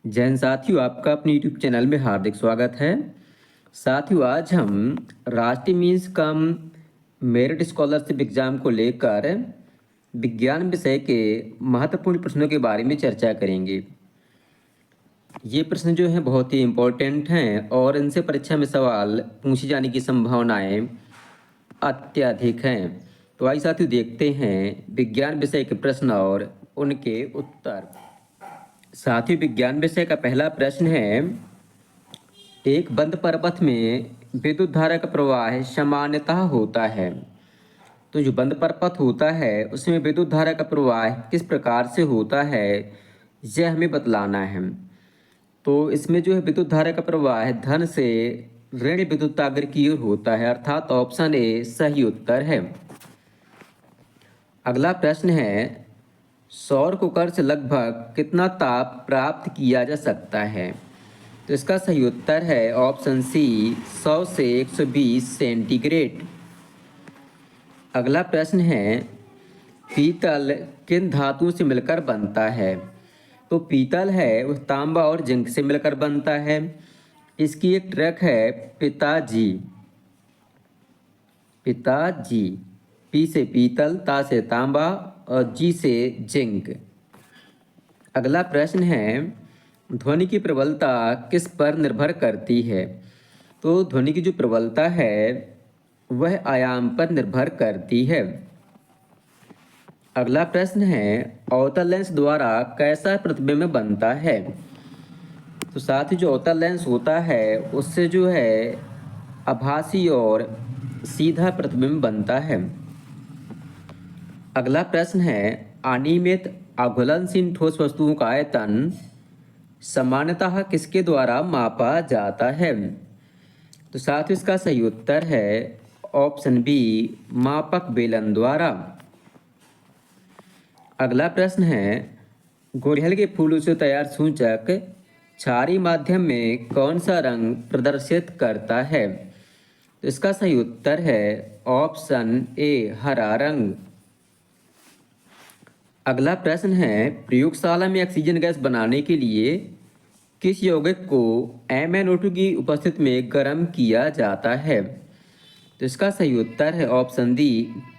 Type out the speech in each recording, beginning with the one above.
जैन साथियों, आपका अपने यूट्यूब चैनल में हार्दिक स्वागत है। साथियों, आज हम राष्ट्रीय means cum merit scholarship exam को लेकर विज्ञान विषय के महत्वपूर्ण प्रश्नों के बारे में चर्चा करेंगे। ये प्रश्न जो हैं बहुत ही इम्पोर्टेंट हैं और इनसे परीक्षा में सवाल पूछे जाने की संभावनाएं अत्यधिक हैं। तो आइए साथियों, देखते हैं विज्ञान विषय के प्रश्न और उनके उत्तर। साथियों, विज्ञान विषय का पहला प्रश्न है, एक बंद परपथ में विद्युत धारा का प्रवाह सामान्यतः होता है। तो जो बंद परपथ होता है उसमें विद्युत धारा का प्रवाह किस प्रकार से होता है, यह हमें बतलाना है। तो इसमें जो है विद्युत धारा का प्रवाह धन से ऋण विद्युताग्र की ओर होता है, अर्थात ऑप्शन ए सही उत्तर है। अगला प्रश्न है, सौर कुकर से लगभग कितना ताप प्राप्त किया जा सकता है। तो इसका सही उत्तर है ऑप्शन सी 100 से 120 सेंटीग्रेड। अगला प्रश्न है, पीतल किन धातुओं से मिलकर बनता है। तो पीतल है वह तांबा और जिंक से मिलकर बनता है। इसकी एक ट्रक है पिताजी। पिताजी, पी से पीतल, ता से तांबा और जी से जिंक। अगला प्रश्न है, ध्वनि की प्रबलता किस पर निर्भर करती है। तो ध्वनि की जो प्रबलता है वह आयाम पर निर्भर करती है। अगला प्रश्न है, अवतल लेंस द्वारा कैसा प्रतिबिंब बनता है। तो साथ ही जो अवतल लेंस होता है उससे जो है आभासी और सीधा प्रतिबिंब बनता है। अगला प्रश्न है, अनियमित अघुलनशील ठोस वस्तुओं का आयतन सामान्यतः किसके द्वारा मापा जाता है। तो साथ ही इसका सही उत्तर है ऑप्शन बी मापक बेलन द्वारा। अगला प्रश्न है, गुड़हल के फूलों से तैयार सूचक क्षारीय माध्यम में कौन सा रंग प्रदर्शित करता है। तो इसका सही उत्तर है ऑप्शन ए हरा रंग। अगला प्रश्न है, प्रयोगशाला में ऑक्सीजन गैस बनाने के लिए किस यौगिक को MnO2 की उपस्थिति में गर्म किया जाता है। तो इसका सही उत्तर है ऑप्शन डी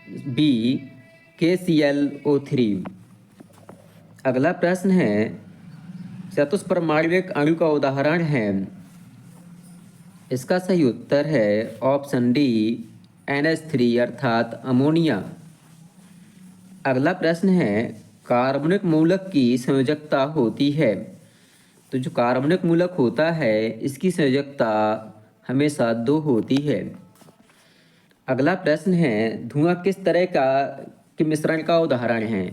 बी KClO3। अगला प्रश्न है, चतुष्परमाण्विक अणु का उदाहरण है। इसका सही उत्तर है ऑप्शन डी NH3 अर्थात अमोनिया। अगला प्रश्न है, कार्बनिक मूलक की संयोजकता होती है। तो जो कार्बनिक मूलक होता है इसकी संयोजकता हमेशा 2 होती है। अगला प्रश्न है, धुआं किस तरह का के मिश्रण का उदाहरण है।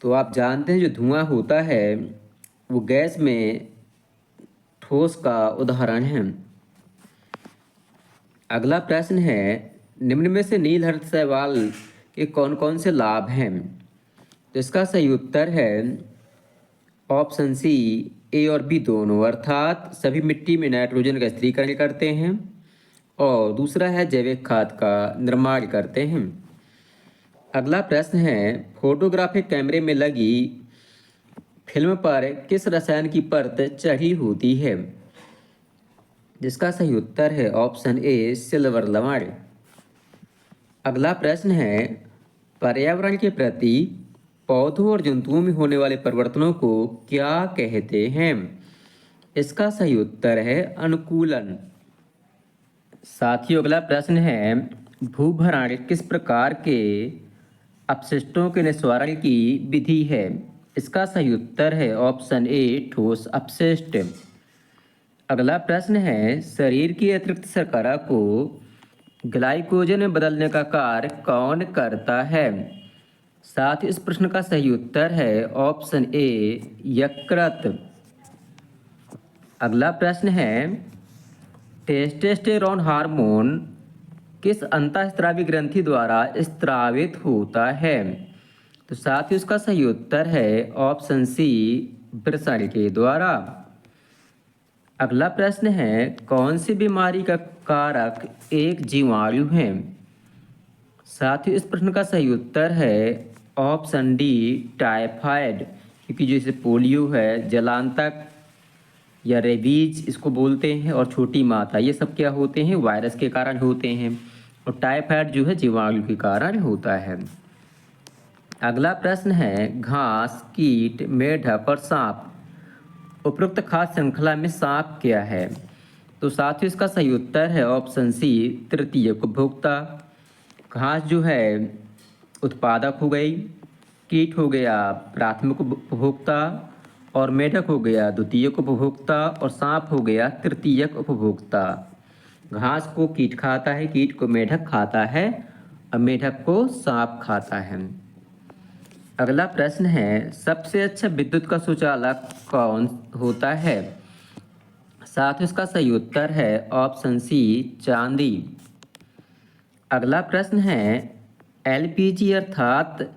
तो आप जानते हैं जो धुआं होता है वो गैस में ठोस का उदाहरण है। अगला प्रश्न है, निम्न में से नीलहरित शैवाल के कौन कौन से लाभ हैं। तो इसका सही उत्तर है ऑप्शन सी ए और बी दोनों, अर्थात सभी मिट्टी में नाइट्रोजन का स्थिरीकरण करते हैं और दूसरा है जैविक खाद का निर्माण करते हैं। अगला प्रश्न है, फोटोग्राफिक कैमरे में लगी फिल्म पर किस रसायन की परत चढ़ी होती है। जिसका सही उत्तर है ऑप्शन ए सिल्वर लवण। अगला प्रश्न है, पर्यावरण के प्रति पौधों और जंतुओं में होने वाले परिवर्तनों को क्या कहते हैं। इसका सही उत्तर है अनुकूलन। साथियों, अगला प्रश्न है, भूभरण किस प्रकार के अपशिष्टों के निस्वारण की विधि है। इसका सही उत्तर है ऑप्शन ए ठोस अपशिष्ट। अगला प्रश्न है, शरीर की अतिरिक्त शर्करा को ग्लाइकोजन में बदलने का कार्य कौन करता है। साथ ही इस प्रश्न का सही उत्तर है ऑप्शन ए यकृत। अगला प्रश्न है, टेस्टोस्टेरोन हार्मोन किस अंतःस्रावी ग्रंथि द्वारा स्त्रावित होता है। तो साथ ही उसका सही उत्तर है ऑप्शन सी वृषण के द्वारा। अगला प्रश्न है, कौन सी बीमारी का कारक एक जीवाणु है। साथ ही इस प्रश्न का सही उत्तर है ऑप्शन डी टाइफाइड, क्योंकि जैसे पोलियो है, जलांतक या रेबीज इसको बोलते हैं, और छोटी माता, ये सब क्या होते हैं, वायरस के कारण होते हैं। और टाइफाइड जो है जीवाणु के कारण होता है। अगला प्रश्न है, घास, कीट, मेढक और सांप उपरोक्त खाद्य श्रृंखला में सांप क्या है? तो साथियों इसका सही उत्तर है ऑप्शन सी, तृतीयक उपभोक्ता। घास जो है उत्पादक हो गई, कीट हो गया प्राथमिक उपभोक्ता, और मेढक हो गया द्वितीयक उपभोक्ता, और सांप हो गया तृतीयक उपभोक्ता। घास को कीट खाता है, कीट को मेढक खाता है, और मेढक को सांप खाता है। अगला प्रश्न है, सबसे अच्छा विद्युत का सुचालक कौन होता है? साथ ही इसका सही उत्तर है ऑप्शन सी, चांदी। अगला प्रश्न है, एलपीजी अर्थात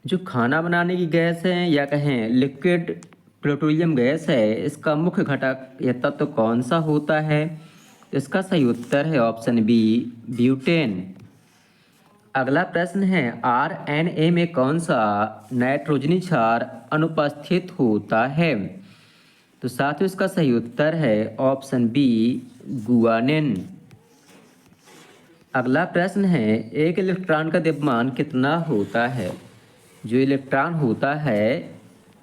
जो खाना बनाने की गैस है, या कहें लिक्विड पेट्रोलियम गैस है, इसका मुख्य घटक या तत्व कौन सा होता है? इसका सही उत्तर है ऑप्शन बी, ब्यूटेन। अगला प्रश्न है, आरएनए में कौन सा नाइट्रोजनी क्षार अनुपस्थित होता है? तो साथियों इसका सही उत्तर है ऑप्शन बी, गुआनिन। अगला प्रश्न है, एक इलेक्ट्रॉन का द्रव्यमान कितना होता है? जो इलेक्ट्रॉन होता है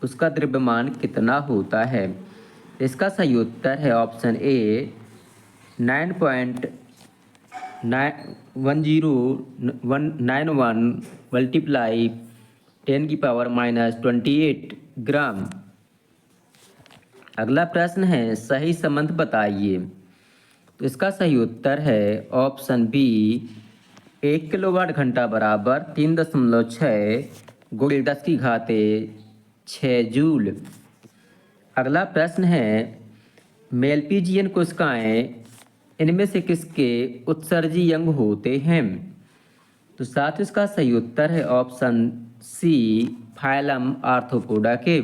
उसका द्रव्यमान कितना होता है? इसका सही उत्तर है ऑप्शन ए, 9.1091 मल्टीप्लाई 10⁻⁻28 ग्राम। अगला प्रश्न है, सही संबंध बताइए। तो इसका सही उत्तर है ऑप्शन बी, 1 किलोवाट घंटा बराबर 3.6 गुणित 10⁻6 जूल। अगला प्रश्न है, मेलपीजियन कोशिकाएं इनमें से किसके उत्सर्जी अंग होते हैं? तो साथ ही इसका सही उत्तर है ऑप्शन सी, फाइलम आर्थ्रोपोडा के।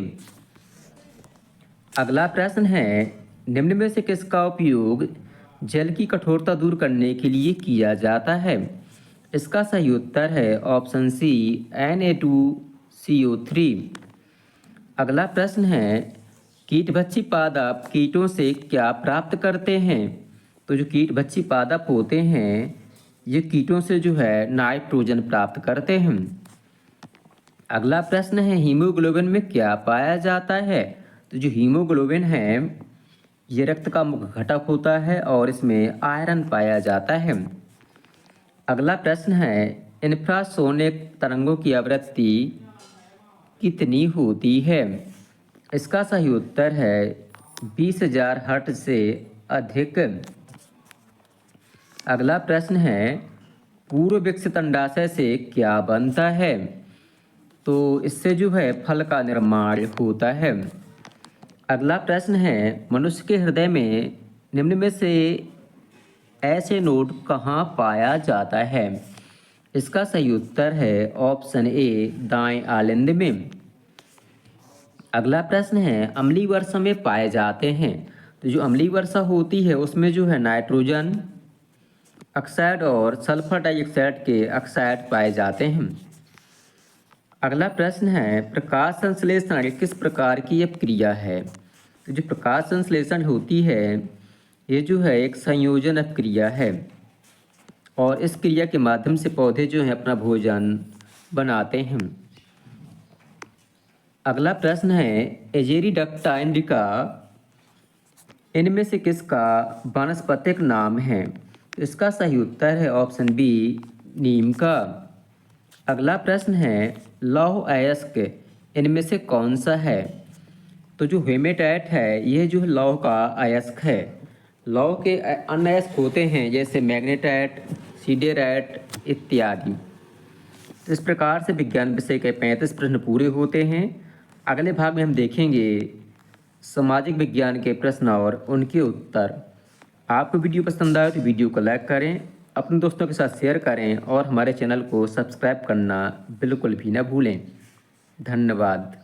अगला प्रश्न है, निम्न में से किसका उपयोग जल की कठोरता दूर करने के लिए किया जाता है? इसका सही उत्तर है ऑप्शन सी, Na2CO3। अगला प्रश्न है, कीटभक्षी पादप कीटों से क्या प्राप्त करते हैं? तो जो कीटभक्षी पादप होते हैं ये कीटों से जो है नाइट्रोजन प्राप्त करते हैं। अगला प्रश्न है, हीमोग्लोबिन में क्या पाया जाता है? तो जो हीमोग्लोबिन है ये रक्त का मुख्य घटक होता है और इसमें आयरन पाया जाता है। अगला प्रश्न है, इंफ्रासोनिक तरंगों की आवृत्ति कितनी होती है? इसका सही उत्तर है 20,000 हर्ट्ज से अधिक। अगला प्रश्न है, पूर्व विकसित अंडाशय से क्या बनता है? तो इससे जो है फल का निर्माण होता है। अगला प्रश्न है, मनुष्य के हृदय में निम्न में से ऐसे नोड कहाँ पाया जाता है? इसका सही उत्तर है ऑप्शन ए, दाएं आलिंद में। अगला प्रश्न है, अम्लीय वर्षा में पाए जाते हैं। तो जो अम्लीय वर्षा होती है उसमें जो है नाइट्रोजन ऑक्साइड और सल्फर डाइऑक्साइड के ऑक्साइड पाए जाते हैं। अगला प्रश्न है, प्रकाश संश्लेषण किस प्रकार की एक क्रिया है? तो जो प्रकाश संश्लेषण होती है ये जो है एक संयोजन क्रिया है और इस क्रिया के माध्यम से पौधे जो हैं अपना भोजन बनाते हैं। अगला प्रश्न है, एजेरिडक्टा इंडिका इनमें से किसका वानस्पतिक नाम है? इसका सही उत्तर है ऑप्शन बी, नीम का। अगला प्रश्न है, लौह अयस्क इनमें से कौन सा है? तो जो हेमेटाइट है यह जो लौह का अयस्क है। लौह के अन्य अयस्क होते हैं जैसे मैग्नेटाइट, सीडेराइट इत्यादि। इस प्रकार से विज्ञान विषय के 35 प्रश्न पूरे होते हैं। अगले भाग में हम देखेंगे सामाजिक विज्ञान के प्रश्न और उनके उत्तर। आपको वीडियो पसंद आए तो वीडियो को लाइक करें, अपने दोस्तों के साथ शेयर करें और हमारे चैनल को सब्सक्राइब करना बिल्कुल भी न भूलें। धन्यवाद।